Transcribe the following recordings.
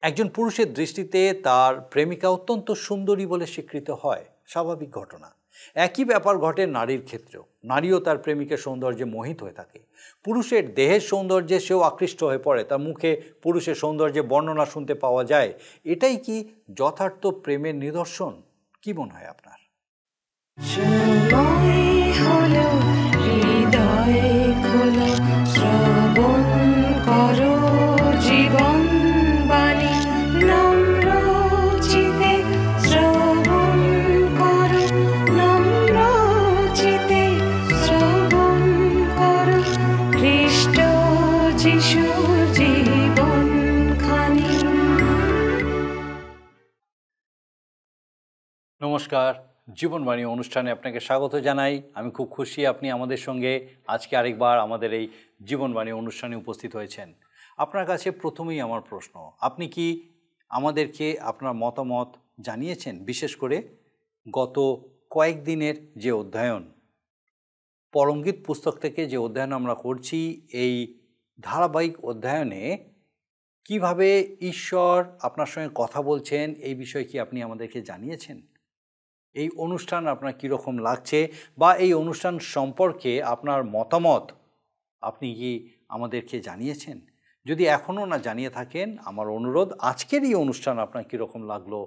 একজন পুরুষের দৃষ্টিতে তার প্রেমিকা অত্যন্ত সুন্দরী বলে স্বীকৃত হয়, স্বাভাবিক ঘটনা। একই ব্যাপার ঘটে নারীর ক্ষেত্রেও। নারীও তার প্রেমিকের সৌন্দর্যে মোহিত হয়ে থাকে। পুরুষের দেহের সৌন্দর্যে সেও আকৃষ্ট হয়ে পড়ে, তার মুখে পুরুষের সৌন্দর্যে বর্ণনা শুনতে পাওয়া যায়। এটাই কি যথার্থ প্রেমের নিদর্শন? কি মনে হয় আপনার? নমস্কার, জীবনবাণী অনুষ্ঠানে আপনাকে স্বাগত জানাই। আমি খুব খুশি আপনি আমাদের সঙ্গে আজকে আরেকবার আমাদের এই জীবনবাণী অনুষ্ঠানে উপস্থিত হয়েছেন। আপনার কাছে প্রথমেই আমার প্রশ্ন, আপনি কি আমাদেরকে আপনার মতামত জানিয়েছেন? বিশেষ করে গত কয়েকদিনের যে অধ্যয়ন, পরমগীত পুস্তক থেকে যে অধ্যয়ন আমরা করছি, এই ধারাবাহিক অধ্যয়নে কিভাবে ঈশ্বর আপনার সঙ্গে কথা বলছেন এই বিষয়ে কি আপনি আমাদেরকে জানিয়েছেন? এই অনুষ্ঠান আপনার কীরকম লাগছে বা এই অনুষ্ঠান সম্পর্কে আপনার মতামত আপনি কি আমাদেরকে জানিয়েছেন? যদি এখনও না জানিয়ে থাকেন, আমার অনুরোধ, আজকের এই অনুষ্ঠান আপনার কীরকম লাগলো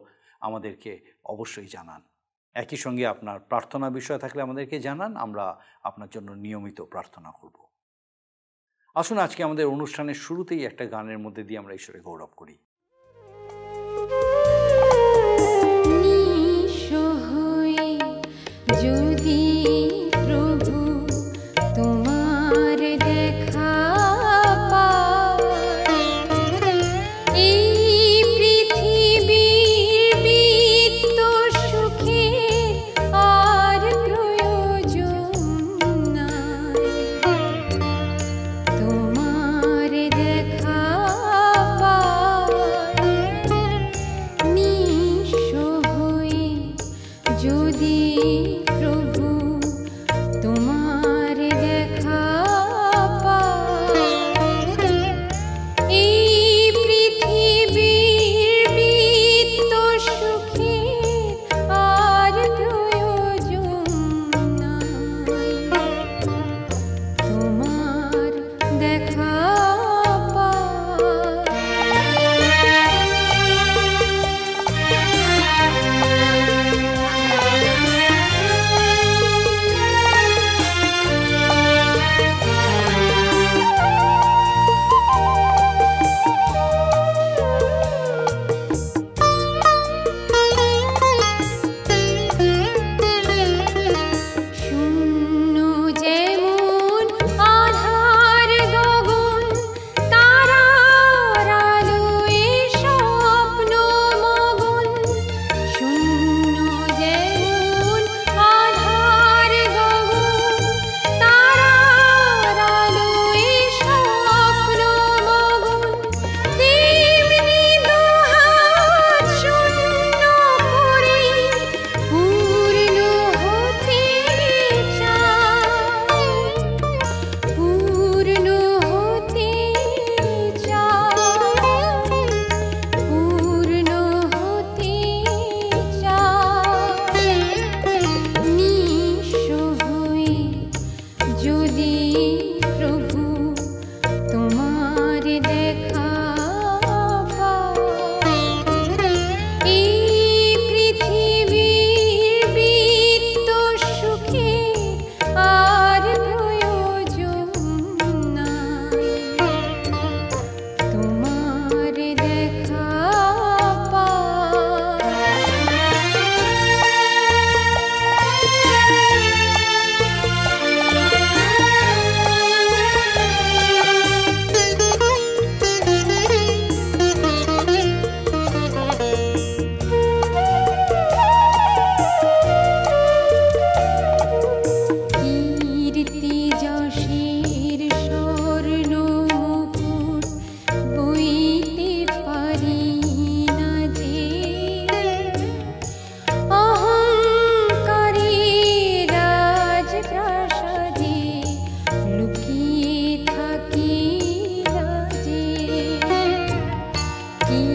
আমাদেরকে অবশ্যই জানান। একই সঙ্গে আপনার প্রার্থনা বিষয় থাকলে আমাদেরকে জানান, আমরা আপনার জন্য নিয়মিত প্রার্থনা করব। আসুন আজকে আমাদের অনুষ্ঠানের শুরুতেই একটা গানের মধ্যে দিয়ে আমরা ঈশ্বরে গৌরব করি। যদি প্রভু তোমার দেখা এই পৃথিবীর বৃত্ত সুখে আর প্রয়োজন নাই, তোমার দেখা পাওয়া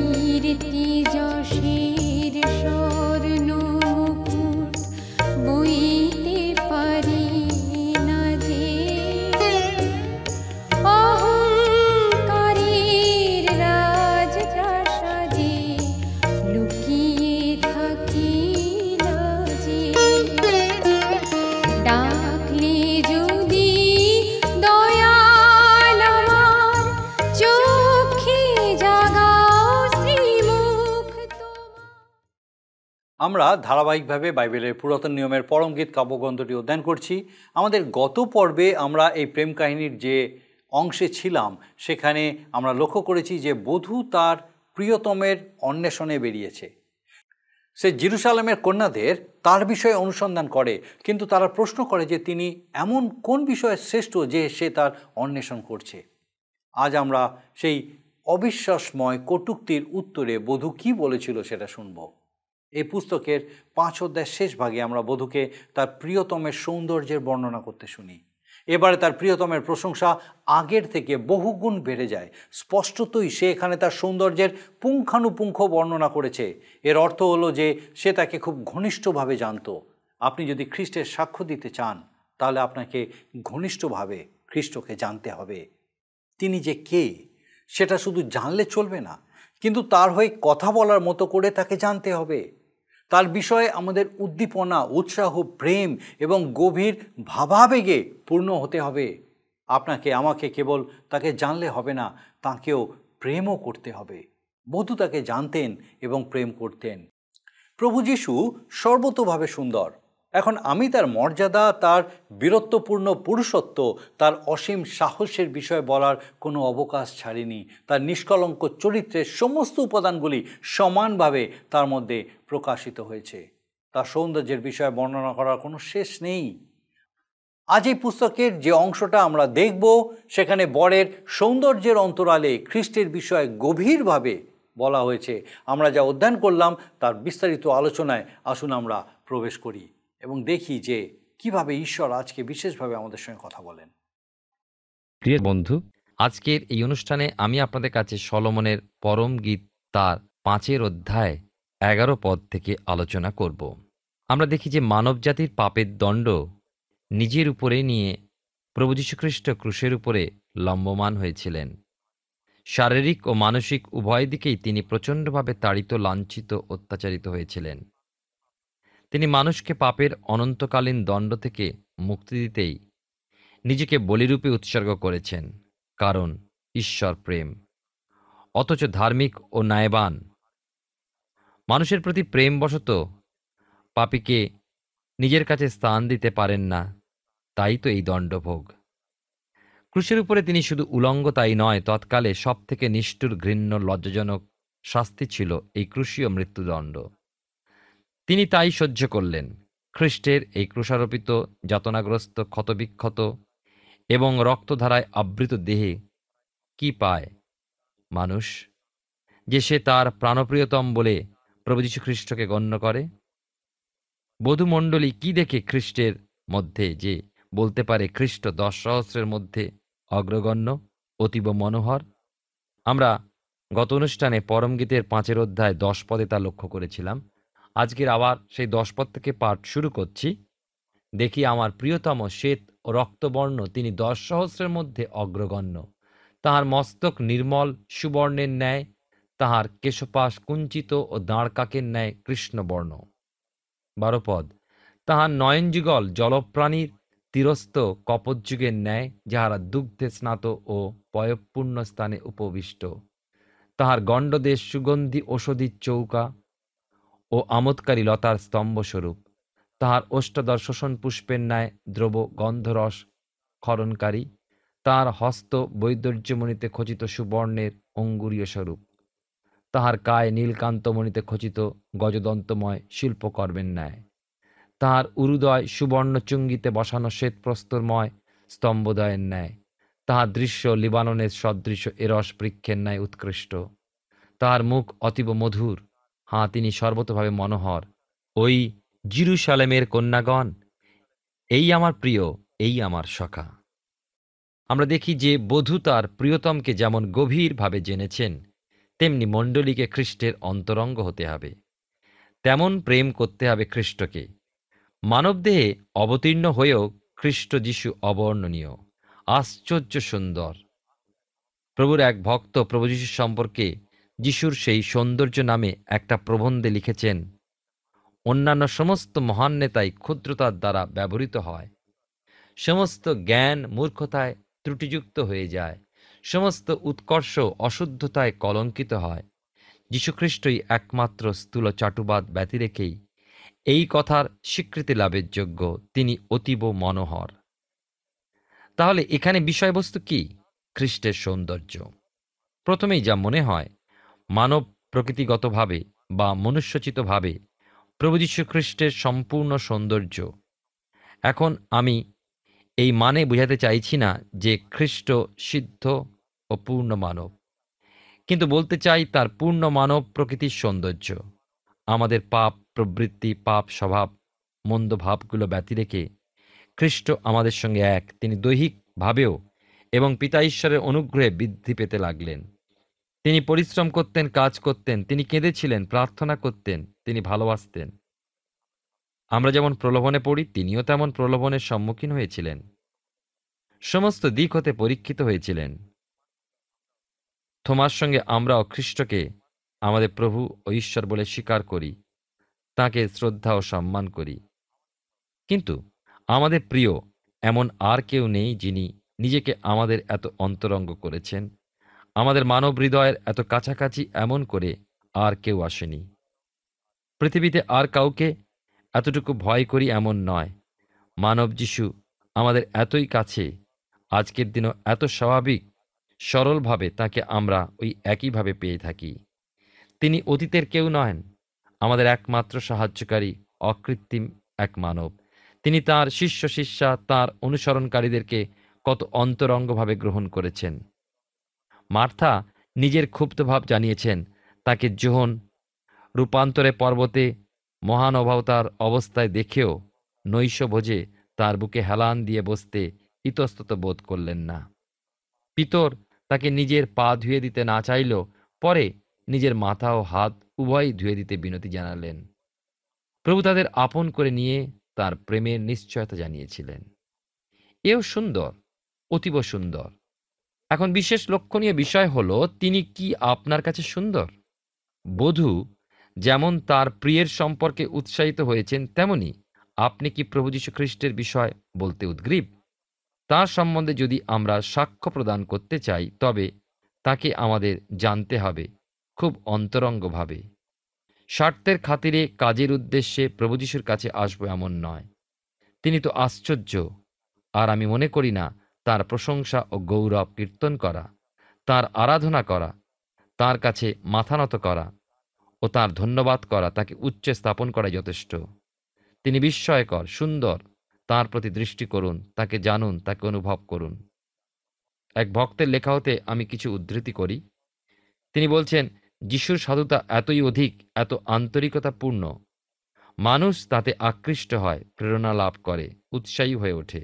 কীর্তি যশের স্বর্ণ মুকুট বইতে পারি না যে, অহংকারের রাজপ্রাসাদে লুকিয়ে থাকিল যে। ডাকলে যদি দয়াল আমার, চোখে জাগাও শ্রীমুখ তোমার। আমরা ধারাবাহিকভাবে বাইবেলের পুরাতন নিয়মের পরমগীত কাব্যগ্রন্থটি অধ্যয়ন করছি। আমাদের গত পর্বে আমরা এই প্রেম কাহিনীর যে অংশে ছিলাম সেখানে আমরা লক্ষ্য করেছি যে বধূ তার প্রিয়তমের অন্বেষণে বেরিয়েছে। সে জেরুজালেমের কন্যাদের তার বিষয়ে অনুসন্ধান করে, কিন্তু তারা প্রশ্ন করে যে তিনি এমন কোন বিষয়ে শ্রেষ্ঠ যে সে তার অন্বেষণ করছে। আজ আমরা সেই অবিশ্বাসময় কটূক্তির উত্তরে বধূ কি বলেছিল সেটা শুনব। এই পুস্তকের 5 অধ্যায়ের শেষ ভাগে আমরা বধূকে তার প্রিয়তমের সৌন্দর্যের বর্ণনা করতে শুনি। এবারে তার প্রিয়তমের প্রশংসা আগের থেকে বহুগুণ বেড়ে যায়। স্পষ্টতই সে এখানে তার সৌন্দর্যের পুঙ্খানুপুঙ্খ বর্ণনা করেছে। এর অর্থ হলো যে সে তাকে খুব ঘনিষ্ঠভাবে জানত। আপনি যদি খ্রিস্টের সাক্ষ্য দিতে চান তাহলে আপনাকে ঘনিষ্ঠভাবে খ্রিস্টকে জানতে হবে। তিনি যে কে সেটা শুধু জানলে চলবে না, কিন্তু তার হয়ে কথা বলার মতো করে তাকে জানতে হবে। তার বিষয়ে আমাদের উদ্দীপনা, উৎসাহ, প্রেম এবং গভীর ভাবাবেগে পূর্ণ হতে হবে। আপনাকে আমাকে কেবল তাকে জানলে হবে না, তাকেও প্রেমও করতে হবে। বধূ তাকে জানতেন এবং প্রেম করতেন। প্রভু যীশু সর্বতোভাবে সুন্দর। এখন আমি তার মর্যাদা, তার বীরত্বপূর্ণ পুরুষত্ব, তার অসীম সাহসের বিষয়ে বলার কোনো অবকাশ ছাড়িনি। তার নিষ্কলঙ্ক চরিত্রের সমস্ত উপাদানগুলি সমানভাবে তার মধ্যে প্রকাশিত হয়েছে। তার সৌন্দর্যের বিষয়ে বর্ণনা করার কোনো শেষ নেই। আজ এই পুস্তকের যে অংশটা আমরা দেখব সেখানে বরের সৌন্দর্যের অন্তরালে খ্রিস্টের বিষয়ে গভীরভাবে বলা হয়েছে। আমরা যা অধ্যয়ন করলাম তার বিস্তারিত আলোচনায় আসুন আমরা প্রবেশ করি এবং দেখি যে কিভাবে ঈশ্বর আজকে বিশেষভাবে আমাদের সঙ্গে কথা বলেন। প্রিয় বন্ধু, আজকের এই অনুষ্ঠানে আমি আপনাদের কাছে সলোমনের পরম গীত তার 5 অধ্যায় 11 পদ থেকে আলোচনা করব। আমরা দেখি যে মানবজাতির পাপের দণ্ড নিজের উপরে নিয়ে প্রভু যীশুখ্রিস্ট ক্রুশের উপরে লম্বমান হয়েছিলেন। শারীরিক ও মানসিক উভয় দিকেই তিনি প্রচণ্ডভাবে তাড়িত, লাঞ্ছিত, অত্যাচারিত হয়েছিলেন। তিনি মানুষকে পাপের অনন্তকালীন দণ্ড থেকে মুক্তি দিতেই নিজেকে বলিরূপে উৎসর্গ করেছেন, কারণ ঈশ্বর প্রেম। অথচ ধার্মিক ও ন্যায়বান মানুষের প্রতি প্রেমবশত পাপীকে নিজের কাছে স্থান দিতে পারেন না, তাই তো এই দণ্ডভোগ। ক্রুশের উপরে তিনি শুধু উলঙ্গ তাই নয়, তৎকালে সব থেকে নিষ্ঠুর, ঘৃণ্য, লজ্জাজনক শাস্তি ছিল এই ক্রুশীয় মৃত্যুদণ্ড। তিনি তাই সহ্য করলেন। খ্রিস্টের এই ক্রুশারোপিত, যাতনাগ্রস্ত, ক্ষতবিক্ষত এবং রক্তধারায় আবৃত দেহে কি পায় মানুষ যে সে তার প্রাণপ্রিয়তম বলে প্রভু যীশু খ্রিস্টকে গণ্য করে? বধূমণ্ডলী কি দেখে খ্রিস্টের মধ্যে যে বলতে পারে খ্রিস্ট 10 সহস্রের মধ্যে অগ্রগণ্য, অতীব মনোহর? আমরা গত অনুষ্ঠানে পরমগীতের 5 অধ্যায় 10 পদে তা লক্ষ্য করেছিলাম। আজকের আবার সেই 10 পদ থেকে পাঠ শুরু করছি। দেখি আমার প্রিয়তম শ্বেত ও রক্তবর্ণ, তিনি 10 সহস্রের মধ্যে অগ্রগণ্য। তাহার মস্তক নির্মল সুবর্ণের ন্যায়, তাহার কেশপাশ কুঞ্চিত ও দাঁড়কাকের ন্যায় কৃষ্ণবর্ণ। 12 পদ, তাহার নয়নযুগল জলপ্রাণীর তীরস্থ কপোতযুগের ন্যায়, যাহারা দুগ্ধে স্নাত ও পয়ঃপূর্ণ স্থানে উপবিষ্ট। তাহার গণ্ডদেশ সুগন্ধি ঔষধির চৌকা ও আমোদকারী লতার স্তম্ভস্বরূপ। তাহার অষ্টাদশ শোষণ পুষ্পের ন্যায় দ্রব গন্ধরস ক্ষরণকারী। তাহার হস্ত বৈদুর্যমণিতে খচিত সুবর্ণের অঙ্গুরীয় স্বরূপ। তাহার কায় নীলকান্তমণিতে খচিত গজদন্তময় শিল্পকর্মের ন্যায়। তাহার উরুদয় সুবর্ণচুঙ্গিতে বসানো শ্বেতপ্রস্তরময় স্তম্ভদয়ের ন্যায়। তাহার দৃশ্য লিবাননের সদৃশ এরস বৃক্ষের ন্যায় উৎকৃষ্ট। তাহার মুখ অতীব মধুর, তিনি সর্বতোভাবে মনোহর। ওই জেরুজালেমের কন্যাগণ, এই আমার প্রিয়, এই আমার সখা। আমরা দেখি যে বধূ তার প্রিয়তমকে যেমন গভীরভাবে জেনেছেন, তেমনি মণ্ডলীকে খ্রিস্টের অন্তরঙ্গ হতে হবে। তেমন প্রেম করতে হবে খ্রিস্টকে। মানবদেহে অবতীর্ণ হয়েও খ্রিস্ট যিশু অবর্ণনীয়, আশ্চর্য সুন্দর। প্রভুর এক ভক্ত প্রভু যিশুর সম্পর্কে যিশুর সেই সৌন্দর্য নামে একটা প্রবন্ধে লিখেছেন, অন্যান্য সমস্ত মহান নেতাই ক্ষুদ্রতার দ্বারা ব্যবহৃত হয়, সমস্ত জ্ঞান মূর্খতায় ত্রুটিযুক্ত হয়ে যায়, সমস্ত উৎকর্ষ অশুদ্ধতায় কলঙ্কিত হয়। যীশুখ্রিস্টই একমাত্র স্থূল চাটুবাদ ব্যতি রেখেই এই কথার স্বীকৃতি লাভের যোগ্য। তিনি অতীব মনোহর। তাহলে এখানে বিষয়বস্তু কি? খ্রিস্টের সৌন্দর্য। প্রথমেই যা মনে হয়, মানব প্রকৃতিগতভাবে বা মনুষ্যচিতভাবে প্রভু যীশু খ্রিস্টের সম্পূর্ণ সৌন্দর্য। এখন আমি এই মানে বুঝাতে চাইছি না যে খ্রিস্ট সিদ্ধ ও পূর্ণ মানব, কিন্তু বলতে চাই তার পূর্ণ মানব প্রকৃতির সৌন্দর্য। আমাদের পাপ প্রবৃত্তি, পাপ স্বভাব, মন্দ ভাবগুলো ব্যতি রেখে খ্রিস্ট আমাদের সঙ্গে এক। তিনি দৈহিক ভাবেও এবং পিতা ঈশ্বরের অনুগ্রহে বৃদ্ধি পেতে লাগলেন। তিনি পরিশ্রম করতেন, কাজ করতেন, তিনি কেঁদেছিলেন, প্রার্থনা করতেন, তিনি ভালোবাসতেন। আমরা যেমন প্রলোভনে পড়ি, তিনিও তেমন প্রলোভনের সম্মুখীন হয়েছিলেন, সমস্ত দিক হতে পরীক্ষিত হয়েছিলেন। থোমার সঙ্গে আমরাও খ্রিস্টকে আমাদের প্রভু ও ঈশ্বর বলে স্বীকার করি, তাঁকে শ্রদ্ধা ও সম্মান করি। কিন্তু আমাদের প্রিয় এমন আর কেউ নেই যিনি নিজেকে আমাদের এত অন্তরঙ্গ করেছেন। আমাদের মানব হৃদয়ের এত কাছাকাছি এমন করে আর কেউ আসেনি। পৃথিবীতে আর কাউকে এতটুকু ভয় করি এমন নয়। মানব যিশু আমাদের এতই কাছে, আজকের দিনও এত স্বাভাবিক সরলভাবে তাকে আমরা ওই একইভাবে পেয়ে থাকি। তিনি অতীতের কেউ নয়, আমাদের একমাত্র সাহায্যকারী, অকৃত্রিম এক মানব। তিনি তাঁর শিষ্য শিষ্যা, তাঁর অনুসরণকারীদেরকে কত অন্তরঙ্গভাবে গ্রহণ করেছেন। মার্থা নিজের ক্ষুব্ধভাব জানিয়েছেন, তাকে যোহন রূপান্তরে পর্বতে মহান অবতার অবস্থায় দেখেও নৈশভোজে তার বুকে হেলান দিয়ে বসতে ইতস্তত বোধ করলেন না। পিতর তাকে নিজের পা ধুয়ে দিতে না চাইলেও পরে নিজের মাথা ও হাত উভয়ই ধুয়ে দিতে বিনতি জানালেন। প্রভু তাদের আপন করে নিয়ে তার প্রেমের নিশ্চয়তা জানিয়েছিলেন। এও সুন্দর, অতীব সুন্দর। এখন বিশেষ লক্ষণীয় বিষয় হলো, তিনি কি আপনার কাছে সুন্দর? বধূ যেমন তার প্রিয়ের সম্পর্কে উৎসাহিত হয়েছেন, তেমনি আপনি কি প্রভু যীশু খ্রিস্টের বিষয় বলতে উদ্গ্রীব? তার সম্বন্ধে যদি আমরা সাক্ষ্য প্রদান করতে চাই, তবে তাকে আমাদের জানতে হবে খুব অন্তরঙ্গভাবে। স্বার্থের খাতিরে, কাজের উদ্দেশ্যে প্রভু যীশুর কাছে আসবো এমন নয়। তিনি তো আশ্চর্য, আর আমি মনে করি না তার প্রশংসা ও গৌরব কীর্তন করা, তার আরাধনা করা, তার কাছে মাথা নত করা ও তার ধন্যবাদ করা, তাকে উচ্চে স্থাপন করা যথেষ্ট। তিনি বিস্ময়কর, সুন্দর। তাঁর প্রতি দৃষ্টি করুন, তাকে জানুন, তাকে অনুভব করুন। এক ভক্তের লেখা হতে আমি কিছু উদ্ধৃতি করি। তিনি বলছেন, যিশুর সাধুতা এতই অধিক, এত আন্তরিকতাপূর্ণ, মানুষ তাতে আকৃষ্ট হয়, প্রেরণা লাভ করে, উৎসাহী হয়ে ওঠে।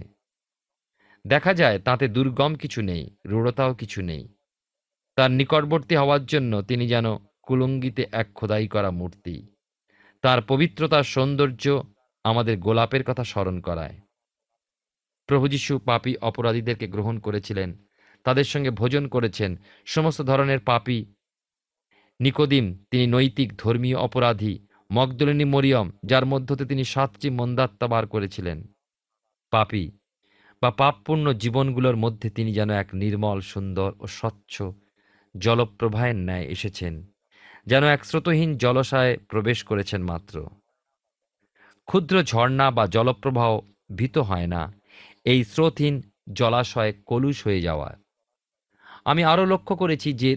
দেখা যায় তাতে দুর্গম কিছু নেই, রূঢ়তাও কিছু নেই। তার নিকটবর্তী হওয়ার জন্য তিনি যেন কুলুঙ্গিতে এক খোদাই করা মূর্তি। তার পবিত্রতার সৌন্দর্য আমাদের গোলাপের কথা স্মরণ করায়। প্রভু যীশু পাপী অপরাধীদেরকে গ্রহণ করেছিলেন, তাদের সঙ্গে ভোজন করেছেন। সমস্ত ধরনের পাপী, নিকোদিম তিনি নৈতিক ধর্মীয় অপরাধী, মগদলিনী মরিয়ম যার মধ্যতে তিনি 7টি মন্দাত্মা বার করেছিলেন। পাপী বা পাপপূর্ণ জীবনগুলোর মধ্যে তিনি যেন এক নির্মল, সুন্দর ও স্বচ্ছ জলপ্রবাহের ন্যায় এসেছেন, যেন এক স্রোতহীন জলাশয়ে প্রবেশ করেছেন মাত্র। ক্ষুদ্র ঝর্ণা বা জলপ্রবাহ ভীত হয় না এই স্রোতহীন জলাশয়ে কলুষ হয়ে যাওয়া। আমি আরও লক্ষ্য করেছি যে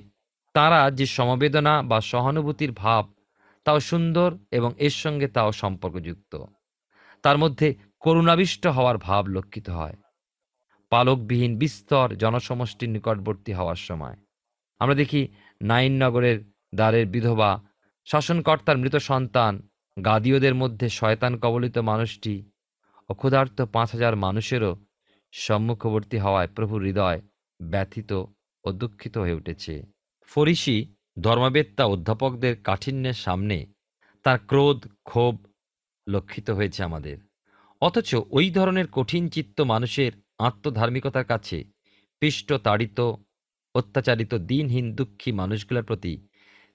তারা যে সমবেদনা বা সহানুভূতির ভাব, তাও সুন্দর এবং এর সঙ্গে তাও সম্পর্কযুক্ত। তার মধ্যে করুণাবিষ্ট হওয়ার ভাব লক্ষিত হয় পালকবিহীন বিস্তর জনসমষ্টির নিকটবর্তী হওয়ার সময়। আমরা দেখি নাইননগরের দ্বারের বিধবা, শাসনকর্তার মৃত সন্তান, গাদীয়দের মধ্যে শয়তান কবলিত মানুষটি ও ক্ষুধার্ত 5,000 মানুষেরও সম্মুখবর্তী হওয়ায় প্রভুর হৃদয় ব্যথিত ও দুঃখিত হয়ে উঠেছে। ফরিসি ধর্মবেত্তা অধ্যাপকদের কাঠিন্যের সামনে তার ক্রোধ ক্ষোভ লক্ষিত হয়েছে আমাদের। অথচ ওই ধরনের কঠিন চিত্ত মানুষের আত্মধার্মিকতার কাছে পিষ্ট তাড়িত অত্যাচারিত দিনহীন দুঃখী মানুষগুলোর প্রতি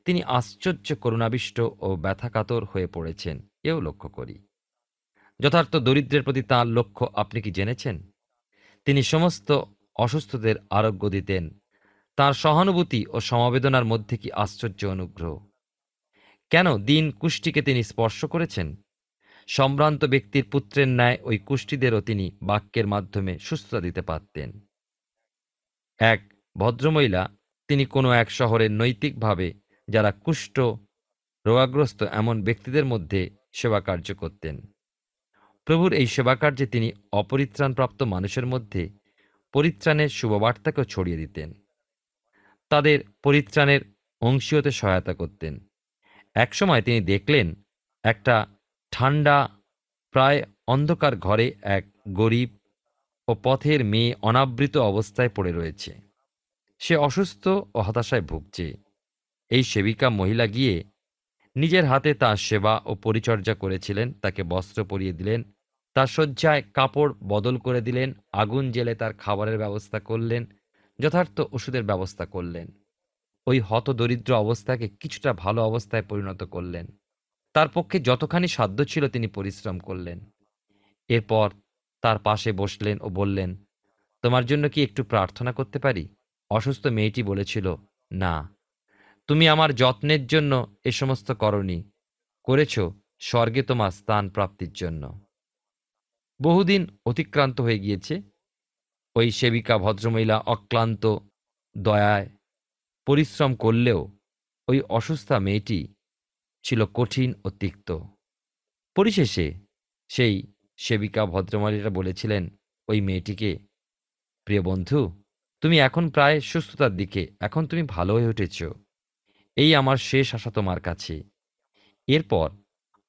তিনি আশ্চর্য করুণাবিষ্ট ও ব্যথাকাতর হয়ে পড়েছেন, এও লক্ষ্য করি। যথার্থ দরিদ্রের প্রতি তাঁর লক্ষ্য আপনি কি জেনেছেন? তিনি সমস্ত অসুস্থদের আরোগ্য দিতেন। তাঁর সহানুভূতি ও সমবেদনার মধ্যে কি আশ্চর্য অনুগ্রহ! কেন দিন কুষ্ঠিকে তিনি স্পর্শ করেছেন? সম্ভ্রান্ত ব্যক্তির পুত্রের ন্যায় ওই কুষ্ঠিদেরও তিনি বাক্যের মাধ্যমে সুস্থতা দিতে পারতেন। এক ভদ্রমহিলা, তিনি কোনো এক শহরের নৈতিকভাবে যারা কুষ্ঠ রোগাগ্রস্ত এমন ব্যক্তিদের মধ্যে সেবা কার্য করতেন। প্রভুর এই সেবাকার্যে তিনি অপরিত্রাণপ্রাপ্ত মানুষের মধ্যে পরিত্রাণের শুভবার্তাকেও ছড়িয়ে দিতেন, তাদের পরিত্রাণের অংশী হতে সহায়তা করতেন। একসময় তিনি দেখলেন একটা ঠান্ডা প্রায় অন্ধকার ঘরে এক গরিব ও পথের মেয়ে অনাবৃত অবস্থায় পড়ে রয়েছে। সে অসুস্থ ও হতাশায় ভুগছে। এই সেবিকা মহিলা গিয়ে নিজের হাতে তার সেবা ও পরিচর্যা করেছিলেন, তাকে বস্ত্র পরিয়ে দিলেন, তার শয্যায় কাপড় বদল করে দিলেন, আগুন জ্বেলে তার খাবারের ব্যবস্থা করলেন, যথার্থ ওষুধের ব্যবস্থা করলেন। ওই হতদরিদ্র অবস্থাকে কিছুটা ভালো অবস্থায় পরিণত করলেন। তার পক্ষে যতখানি সাধ্য ছিল তিনি পরিশ্রম করলেন। এরপর তার পাশে বসলেন ও বললেন, তোমার জন্য কি একটু প্রার্থনা করতে পারি? অসুস্থ মেয়েটি বলেছিল, না, তুমি আমার যত্নের জন্য এ সমস্ত করনি, করেছ স্বর্গে তোমার স্থান প্রাপ্তির জন্য। বহুদিন অতিক্রান্ত হয়ে গিয়েছে। ওই সেবিকা ভদ্রমহিলা অক্লান্ত দয়ায় পরিশ্রম করলেও ওই অসুস্থা মেয়েটি ছিল কঠিন ও তিক্ত। পরিশেষে সেই সেবিকা ভদ্রমহিলা বলেছিলেন ওই মেয়েটিকে, প্রিয় বন্ধু, তুমি এখন প্রায় সুস্থতার দিকে, এখন তুমি ভালো হয়ে উঠেছ। এই আমার শেষ আশা তোমার কাছে। এরপর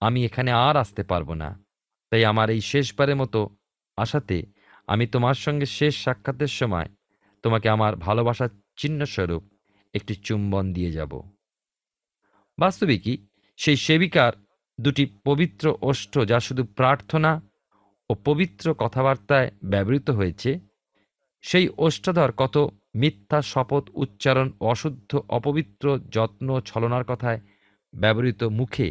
আমি এখানে আর আসতে পারবো না। তাই আমার এই শেষবারের মতো আশাতে আমি তোমার সঙ্গে শেষ সাক্ষাতের সময় তোমাকে আমার ভালোবাসার চিহ্নস্বরূপ একটি চুম্বন দিয়ে যাব। বাস্তবিকই সেই সেবিকার দুটি পবিত্র ওষ্ঠ, যা শুধু প্রার্থনা ও পবিত্র কথাবার্তায় ব্যবহৃত হয়েছে, সেই ওষ্ঠধর কত মিথ্যা শপথ উচ্চারণ, অশুদ্ধ অপবিত্র যত্ন ছলনার কথায় ব্যবহৃত মুখে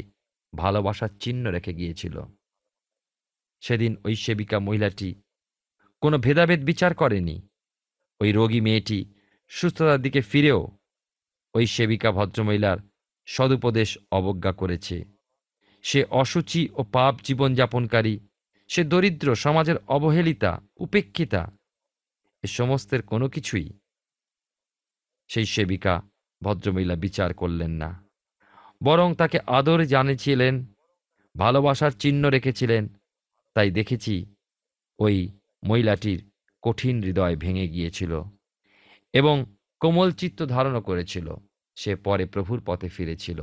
ভালোবাসার চিহ্ন রেখে গিয়েছিল। সেদিন ওই সেবিকা মহিলাটি কোনো ভেদাভেদ বিচার করেনি। ওই রোগী মেয়েটি সুস্থতার দিকে ফিরেও ওই সেবিকা ভদ্রমহিলার সদুপদেশ অবজ্ঞা করেছে। সে অসুচি ও পাপ জীবনযাপনকারী, সে দরিদ্র, সমাজের অবহেলিতা, উপেক্ষিতা, এ সমস্তের কোনো কিছুই সেই সেবিকা ভদ্রমহিলা বিচার করলেন না, বরং তাকে আদর জানিয়েছিলেন, ভালোবাসার চিহ্ন রেখেছিলেন। তাই দেখেছি ওই মহিলাটির কঠিন হৃদয় ভেঙে গিয়েছিল এবং কোমল চিত্ত ধারণ করেছিল। সে পরে প্রভুর পথে ফিরেছিল।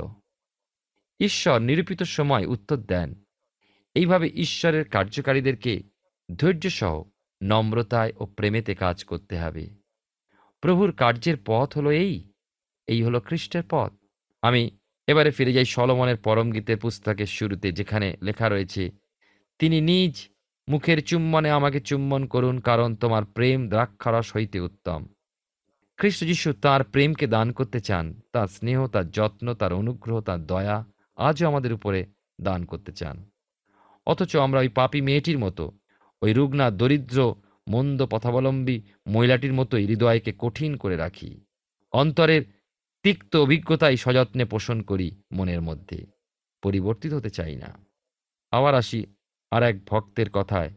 ঈশ্বর নিরূপিত সময় উত্তর দেন। এইভাবে ঈশ্বরের কার্যকারীদেরকে ধৈর্যসহ নম্রতায় ও প্রেমেতে কাজ করতে হবে। প্রভুর কার্যের পথ হলো এই হলো খ্রিস্টের পথ। আমি এবারে ফিরে যাই সলোমনের পরম গীতের পুস্তকের শুরুতে, যেখানে লেখা রয়েছে, তিনি নিজ মুখের চুম্বনে আমাকে চুম্বন করুন, কারণ তোমার প্রেম দ্রাক্ষারস হইতে উত্তম। খ্রিস্ট যিশু তাঁর প্রেমকে দান করতে চান, তার স্নেহ, তার যত্ন, তার অনুগ্রহ, তার দয়া আজও আমাদের উপরে দান করতে চান। অথচ আমরা ওই পাপী মেয়েটির মতো, ওই রুগ্না দরিদ্র মন্দ পথাবলম্বী মহিলাটির মতোই হৃদয়কে কঠিন করে রাখি। অন্তরের তিক্ত অভিজ্ঞতাই সযত্নে পোষণ করি মনের মধ্যে, পরিবর্তিত হতে চাই না। আবার আসি আর এক ভক্তের কথায়।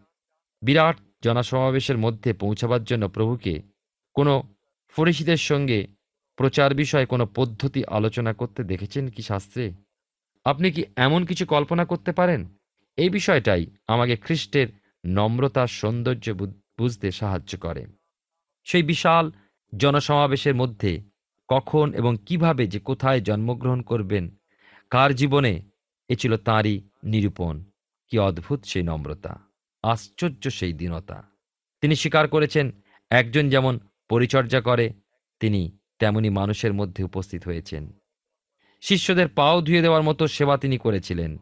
বিরাট জনসমাবেশের মধ্যে পৌঁছাবার জন্য প্রভুকে কোনো ফরিসীদের সঙ্গে প্রচার বিষয়ে কোনো পদ্ধতি আলোচনা করতে দেখেছেন কি শাস্ত্রে? আপনি কি এমন কিছু কল্পনা করতে পারেন? এই বিষয়টাই আমাকে খ্রিস্টের নম্রতার সৌন্দর্য বুঝতে সাহায্য করে। সেই বিশাল জনসমাবেশের মধ্যে কখন এবং কিভাবে যে কোথায় জন্মগ্রহণ করবেন, কার জীবনে, এ ছিল তাঁরই নিরূপণ। কি অদ্ভুত সেই নম্রতা, আশ্চর্য সেই দীনতা! তিনি স্বীকার করেছেন, একজন যেমন পরিচর্যা করে, তিনি তেমনি মানুষের মধ্যে উপস্থিত হয়েছেন। শিষ্যদের পাও ধুয়ে দেওয়ার মতো সেবা তিনি করেছিলেন।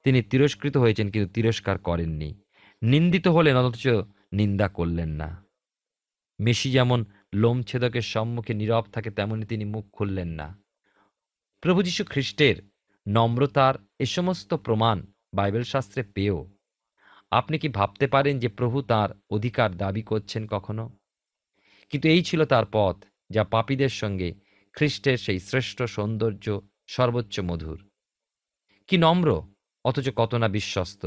তিনি তিরস্কৃত হয়েছেন, কিন্তু তিরস্কার করেননি। নিন্দিত হলেন, অথচ নিন্দা করলেন না। মেষি যেমন লোমছেদকের সম্মুখে নীরব থাকে, তেমনি তিনি মুখ খুললেন না। প্রভু যীশু খ্রিস্টের নম্রতার এ সমস্ত প্রমাণ বাইবেল শাস্ত্রে পেয়েও আপনি কি ভাবতে পারেন যে প্রভু তার অধিকার দাবি করছেন কখনো? কিন্তু এই ছিল তার পথ, যা পাপীদের সঙ্গে খ্রিস্টের সেই শ্রেষ্ঠ সৌন্দর্য, সর্বোচ্চ মধুর। কি নম্র, অথচ কত না বিশ্বস্ত।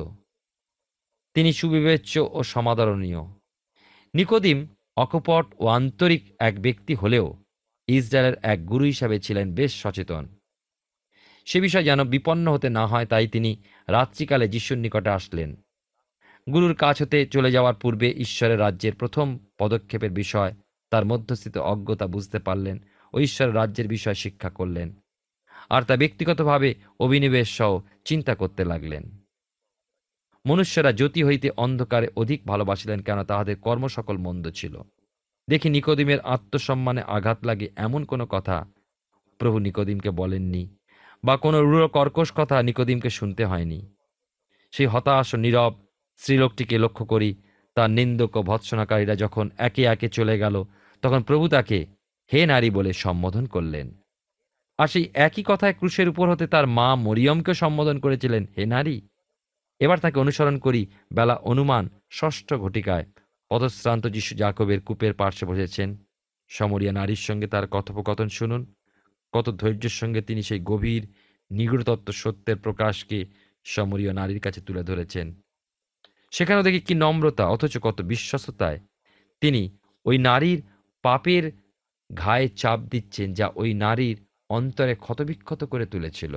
তিনি সুবিবেচ্য ও সমাদরণীয়। নিকোদিম অকপট ও আন্তরিক এক ব্যক্তি হলেও ইসরায়েলের এক গুরু হিসাবে ছিলেন বেশ সচেতন। সে বিষয় যেন বিপন্ন হতে না হয়, তাই তিনি রাত্রিকালে যিশুর নিকটে আসলেন। গুরুর কাছ হতে চলে যাওয়ার পূর্বে ঈশ্বরের রাজ্যের প্রথম পদক্ষেপের বিষয়, তার মধ্যস্থিত অজ্ঞতা বুঝতে পারলেন ও ঈশ্বরের রাজ্যের বিষয় শিক্ষা করলেন, আর তা ব্যক্তিগতভাবে অভিনিবেশ সহ চিন্তা করতে লাগলেন। মনুষ্যরা জ্যোতি হইতে অন্ধকারে অধিক ভালোবাসিলেন, কেন তাহাদের কর্ম সকল মন্দ ছিল। দেখি নিকোদিমের আত্মসম্মানে আঘাত লাগে এমন কোনো কথা প্রভু নিকোদিমকে বলেননি, বা কোনো রূঢ় কর্কশ কথা নিকোদিমকে শুনতে হয়নি। সেই হতাশ ও নীরব স্ত্রীলোকটিকে লক্ষ্য করি। তার নিন্দক ও ভৎসনাকারীরা যখন একে একে চলে গেল, তখন প্রভু তাকে হে নারী বলে সম্বোধন করলেন। আর সেই একই কথায় ক্রুশের উপর হতে তার মা মরিয়মকে সম্বোধন করেছিলেন হে নারী। এবার তাকে অনুসরণ করি। বেলা অনুমান 6 ঘটিকায় পথশ্রান্ত যিশু যাকবের কূপের পার্শ্বে বসেছেন। সমরিয়া নারীর সঙ্গে তার কথোপকথন শুনুন। কত ধৈর্যের সঙ্গে তিনি সেই গভীর নিগূঢ়তত্ত্ব সত্যের প্রকাশকে সমরীয় নারীর কাছে তুলে ধরেছেন। সেখানেও দেখি কি নম্রতা, অথচ কত বিশ্বস্ততায় তিনি ওই নারীর পাপের ঘায়ে চাপ দিচ্ছেন, যা ওই নারীর অন্তরে ক্ষতবিক্ষত করে তুলেছিল।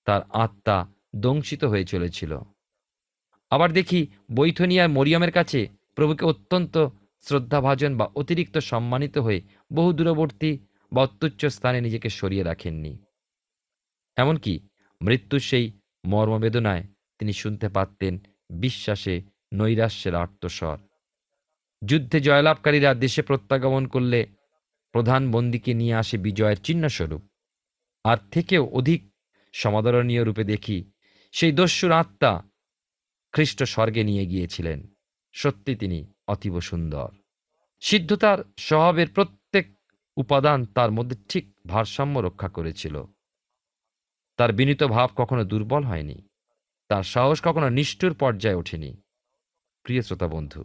তার আত্মা দংশিত হয়ে চলেছিল। আবার দেখি বৈথনিয়ার মরিয়মের কাছে প্রভুকে অত্যন্ত শ্রদ্ধাভাজন বা অতিরিক্ত সম্মানিত হয়ে বহু দূরবর্তী বা অত্যুচ্চ স্থানে নিজেকে সরিয়ে রাখেননি। এমনকি মৃত্যুর সেই মর্মবেদনায় তিনি শুনতে পারতেন বিশ্বাসে নৈরাশ্যের আর্তস্বর। যুদ্ধে জয়লাভকারীরা দেশে প্রত্যাগমন করলে প্রধান বন্দীকে নিয়ে আসে বিজয়ের চিহ্নস্বরূপ। আর থেকেও অধিক সমাদরণীয় রূপে দেখি সেই দস্যুর আত্মা খ্রিস্ট স্বর্গে নিয়ে গিয়েছিলেন। সত্যি তিনি অতীব সুন্দর। সিদ্ধতার স্বভাবের প্রত্যেক উপাদান তার মধ্যে ঠিক ভারসাম্য রক্ষা করেছিল। তার বিনীত ভাব কখনো দুর্বল হয়নি, তার সাহস কখনো নিষ্ঠুর পর্যায়ে ওঠেনি। প্রিয় শ্রোতা বন্ধু,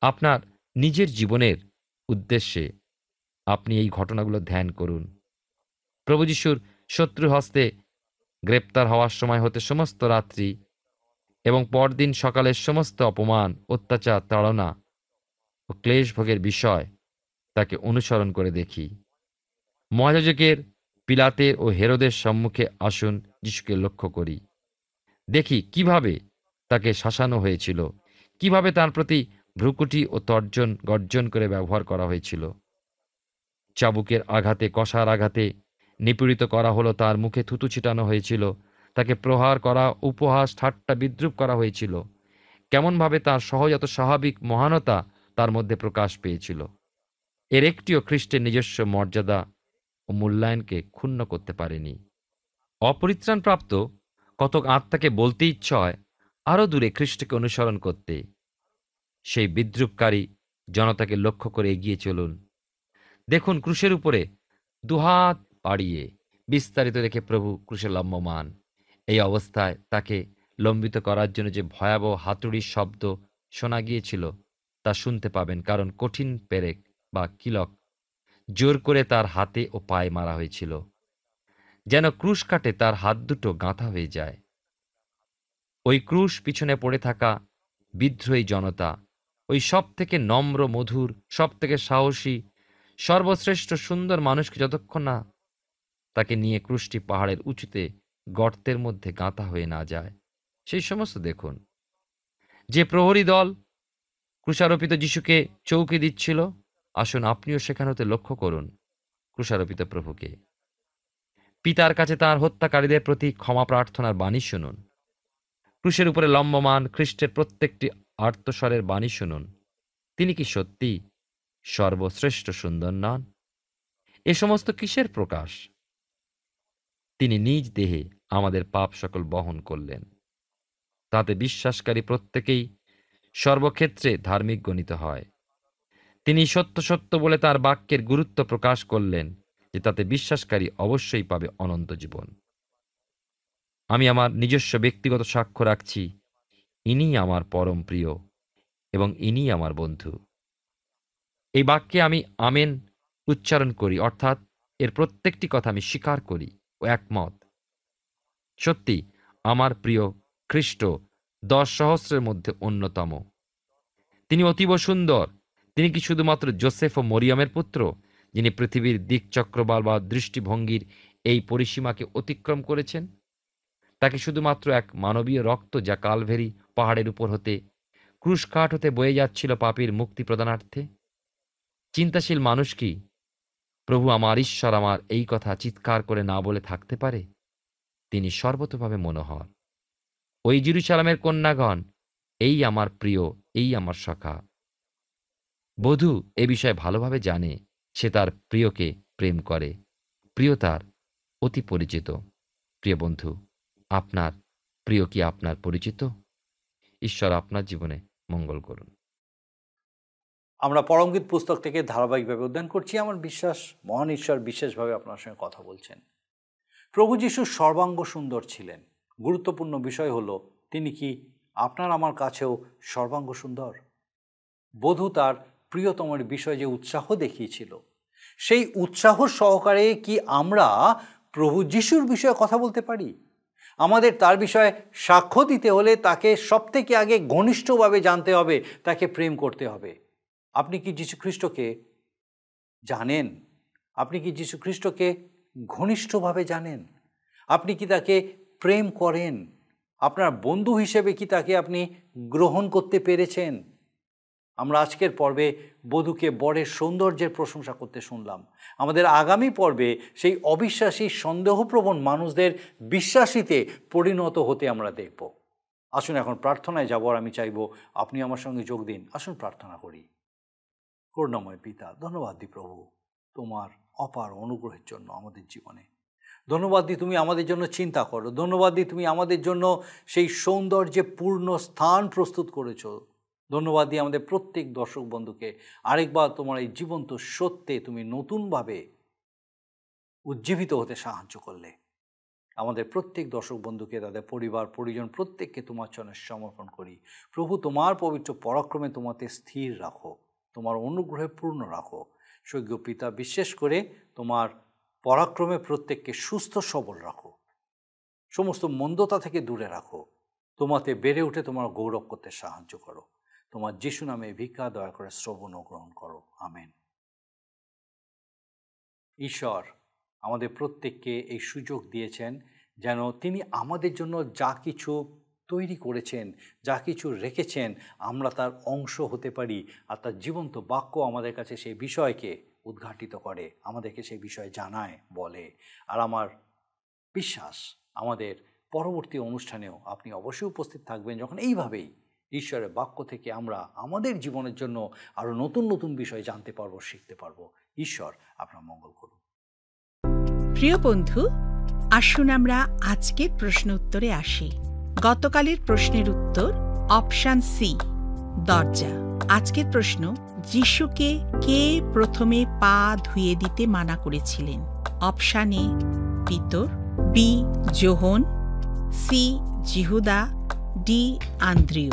আপনার নিজের জীবনের উদ্দেশ্যে আপনি এই ঘটনাগুলো ধ্যান করুন। প্রভু যিশুর শত্রু হস্তে গ্রেপ্তার হওয়ার সময় হতে সমস্ত রাত্রি এবং পরদিন সকালের সমস্ত অপমান, অত্যাচার, তাড়না ও ক্লেশ ভোগের বিষয় তাকে অনুসরণ করে দেখি। মহাযাজকের, পিলাতের ও হেরোদের সম্মুখে আসুন যিশুকে লক্ষ্য করি। দেখি কিভাবে তাকে শাসানো হয়েছিল, কিভাবে তার প্রতি ভ্রুকুটি ও তর্জন গর্জন করে ব্যবহার করা হয়েছিল। চাবুকের আঘাতে, কষার আঘাতে নিপীড়িত করা হলো, তার মুখে থুতু ছিটানো হয়েছিল, তাকে প্রহার করা, উপহাস, ঠাট্টা, বিদ্রূপ করা হয়েছিল। কেমনভাবে তার সহজাত স্বাভাবিক মহানতা তার মধ্যে প্রকাশ পেয়েছিল। এর একটিও খ্রিস্টের নিজস্ব মর্যাদা ও মূল্যায়নকে ক্ষুণ্ণ করতে পারেনি। অপরিত্রাণপ্রাপ্ত কতক আত্মাকে বলতে ইচ্ছা হয় আরও দূরে খ্রিস্টকে অনুসরণ করতে। সেই বিদ্রুপকারী জনতাকে লক্ষ্য করে এগিয়ে চলুন। দেখুন ক্রুশের উপরে দুহাত বাড়িয়ে বিস্তারিত রেখে প্রভু ক্রুশে লম্বমান। এই অবস্থায় তাকে লম্বিত করার জন্য যে ভয়াবহ হাতুড়ির শব্দ শোনা গিয়েছিল তা শুনতে পাবেন, কারণ কঠিন পেরেক বা কিলক জোর করে তার হাতে ও পায়ে মারা হয়েছিল, যেন ক্রুশ কাটে তার হাত দুটো গাঁথা হয়ে যায়। ওই ক্রুশ পিছনে পড়ে থাকা বিদ্রোহী জনতা, ওই সব থেকে নম্র, মধুর, সব থেকে সাহসী, সর্বশ্রেষ্ঠ সুন্দর মানুষকে যতক্ষণ না তাকে নিয়ে ক্রুশটি পাহাড়ের উঁচুতে গর্তের মধ্যে গাঁথা হয়ে না যায়, সেই সমস্ত দেখুন। যে প্রহরী দল ক্রুশারোপিত যিশুকে চৌকি দিচ্ছিল, আসুন আপনিও সেখান হতে লক্ষ্য করুন ক্রুশারোপিত প্রভুকে। পিতার কাছে তার হত্যাকারীদের প্রতি ক্ষমা প্রার্থনার বাণী শুনুন। ক্রুশের উপরে লম্বমান খ্রিস্টের প্রত্যেকটি আর্তস্বরের বাণী শুনুন। তিনি কি সত্যি সর্বশ্রেষ্ঠ সুন্দর নন? এ সমস্ত কিসের প্রকাশ? তিনি নিজ দেহে আমাদের পাপ সকল বহন করলেন। তাতে বিশ্বাসকারী প্রত্যেকেই সর্বক্ষেত্রে ধার্মিক গণিত হয়। তিনি সত্য সত্য বলে তার বাক্যের গুরুত্ব প্রকাশ করলেন যে তাতে বিশ্বাসকারী অবশ্যই পাবে অনন্ত জীবন। আমি আমার নিজস্ব ব্যক্তিগত সাক্ষ্য রাখছি, ইনিই আমার পরম প্রিয় এবং ইনিই আমার বন্ধু। এই বাক্যে আমি আমেন উচ্চারণ করি, অর্থাৎ এর প্রত্যেকটি কথা আমি স্বীকার করি ও একমত। সত্যি আমার প্রিয় খ্রিস্ট 10,000 মধ্যে অন্যতম। তিনি অতীব সুন্দর। তিনি কি শুধুমাত্র যোসেফ ও মরিয়মের পুত্র, যিনি পৃথিবীর দিকচক্রবাল বা দৃষ্টিভঙ্গির এই পরিসীমাকে অতিক্রম করেছেন? তাকে শুধুমাত্র এক মানবীয় রক্ত যা কালভেরি পাহাড়ের উপর হতে ক্রুশকাঠ হতে বয়ে যাচ্ছিল পাপীর মুক্তি প্রদানার্থে? চিন্তাশীল মানুষ কি প্রভু আমার ঈশ্বর আমার এই কথা চিৎকার করে না বলে থাকতে পারে? তিনি সর্বতোভাবে মনোহর। ওই জেরুজালেমের কন্যাগণ, এই আমার প্রিয়, এই আমার সখা। বধূ এ বিষয়ে ভালোভাবে জানে, সে তার প্রিয়কে প্রেম করে। প্রিয় তার অতি পরিচিত। প্রিয় বন্ধু, আপনার প্রিয় কি আপনার পরিচিত? ঈশ্বর আপনার জীবনে মঙ্গল করুন। আমরা পরমগীত পুস্তক থেকে ধারাবাহিকভাবে অধ্যয়ন করছি। আমার বিশ্বাস মহান ঈশ্বর বিশেষভাবে আপনার সঙ্গে কথা বলছেন। প্রভু যীশু সর্বাঙ্গ সুন্দর ছিলেন। গুরুত্বপূর্ণ বিষয় হলো, তিনি কি আপনার আমার কাছেও সর্বাঙ্গ সুন্দর? বধূ তার প্রিয়তমের বিষয়ে যে উৎসাহ দেখিয়েছিল, সেই উৎসাহ সহকারে কি আমরা প্রভু যীশুর বিষয়ে কথা বলতে পারি? আমাদের তার বিষয়ে সাক্ষ্য দিতে হলে তাকে সবথেকে আগে ঘনিষ্ঠভাবে জানতে হবে, তাকে প্রেম করতে হবে। আপনি কি যীশুখ্রিস্টকে জানেন? আপনি কি যীশুখ্রিস্টকে ঘনিষ্ঠভাবে জানেন? আপনি কি তাকে প্রেম করেন? আপনার বন্ধু হিসেবে কি তাকে আপনি গ্রহণ করতে পেরেছেন? আমরা আজকের পর্বে বধূকে বরের সৌন্দর্যের প্রশংসা করতে শুনলাম। আমাদের আগামী পর্বে সেই অবিশ্বাসী সন্দেহপ্রবণ মানুষদের বিশ্বাসীতে পরিণত হতে আমরা দেখব। আসুন এখন প্রার্থনায় যাব, আর আমি চাইব আপনি আমার সঙ্গে যোগ দিন। আসুন প্রার্থনা করি। করুণাময় পিতা, ধন্যবাদ দিই প্রভু তোমার অপার অনুগ্রহের জন্য আমাদের জীবনে। ধন্যবাদ দিই তুমি আমাদের জন্য চিন্তা করো। ধন্যবাদ দিই তুমি আমাদের জন্য সেই সৌন্দর্যে পূর্ণ স্থান প্রস্তুত করেছো। ধন্যবাদ দিই আমাদের প্রত্যেক দর্শক বন্ধুকে আরেকবার তোমার এই জীবন্ত সত্যে তুমি নতুনভাবে উজ্জীবিত হতে সাহায্য করলে। আমাদের প্রত্যেক দর্শক বন্ধুকে, তাদের পরিবার পরিজন প্রত্যেককে তোমার চরণে সমর্পণ করি। প্রভু তোমার পবিত্র পরাক্রমে তোমাকে স্থির রাখো, তোমার অনুগ্রহে পূর্ণ রাখো। স্বর্গীয় পিতা, বিশেষ করে তোমার পরাক্রমে প্রত্যেককে সুস্থ সবল রাখো, সমস্ত মন্দতা থেকে দূরে রাখো। তোমাতে বেড়ে উঠে তোমার গৌরব করতে সাহায্য করো। তোমার যিশু নামে ভিক্ষা দয়া করে শ্রবণ ও গ্রহণ করো। আমেন। ঈশ্বর আমাদের প্রত্যেককে এই সুযোগ দিয়েছেন যেন তিনি আমাদের জন্য যা কিছু তৈরি করেছেন, যা কিছু রেখেছেন, আমরা তার অংশ হতে পারি। আর তার জীবন্ত বাক্য আমাদের কাছে সেই বিষয়কে উদ্ঘাটিত করে, আমাদেরকে সেই বিষয় জানায়, বলে। আর আমার বিশ্বাস আমাদের পরবর্তী অনুষ্ঠানেও আপনি অবশ্যই উপস্থিত থাকবেন, যখন এইভাবেই ঈশ্বরের বাক্য থেকে আমরা আমাদের জীবনের জন্য আরও নতুন নতুন বিষয় জানতে পারবো, শিখতে পারবো। ঈশ্বর আপনার মঙ্গল করুন। প্রিয় বন্ধু, আসুন আমরা আজকের প্রশ্ন উত্তরে আসি। গতকালের প্রশ্নের উত্তর অপশন সি, দরজা। আজকের প্রশ্ন, যিশুকে কে প্রথমে পা ধুয়ে দিতে মানা করেছিলেন? অপশন এ পিতর, বি যোহন, সি জিহুদা, ডি আন্দ্রিউ।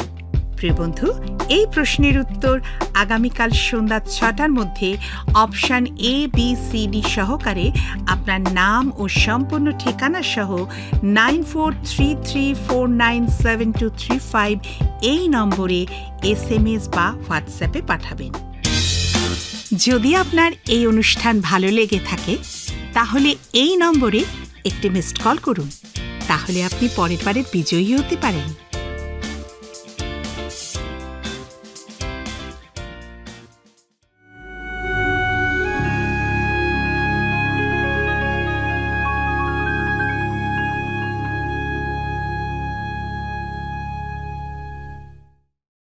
প্রিয় বন্ধু, এই প্রশ্নের উত্তর আগামীকাল সন্ধ্যা 6টার মধ্যে option A B C D সহকারে আপনার নাম ও সম্পূর্ণ ঠিকানা সহ 9433497235 এই নম্বরে SMS বা হোয়াটসঅ্যাপে পাঠাবেন। যদি আপনার এই অনুষ্ঠান ভালো লেগে থাকে তাহলে এই নম্বরে একটি মিসড কল করুন। তাহলে আপনি পরের বারের বিজয়ী হতে পারেন।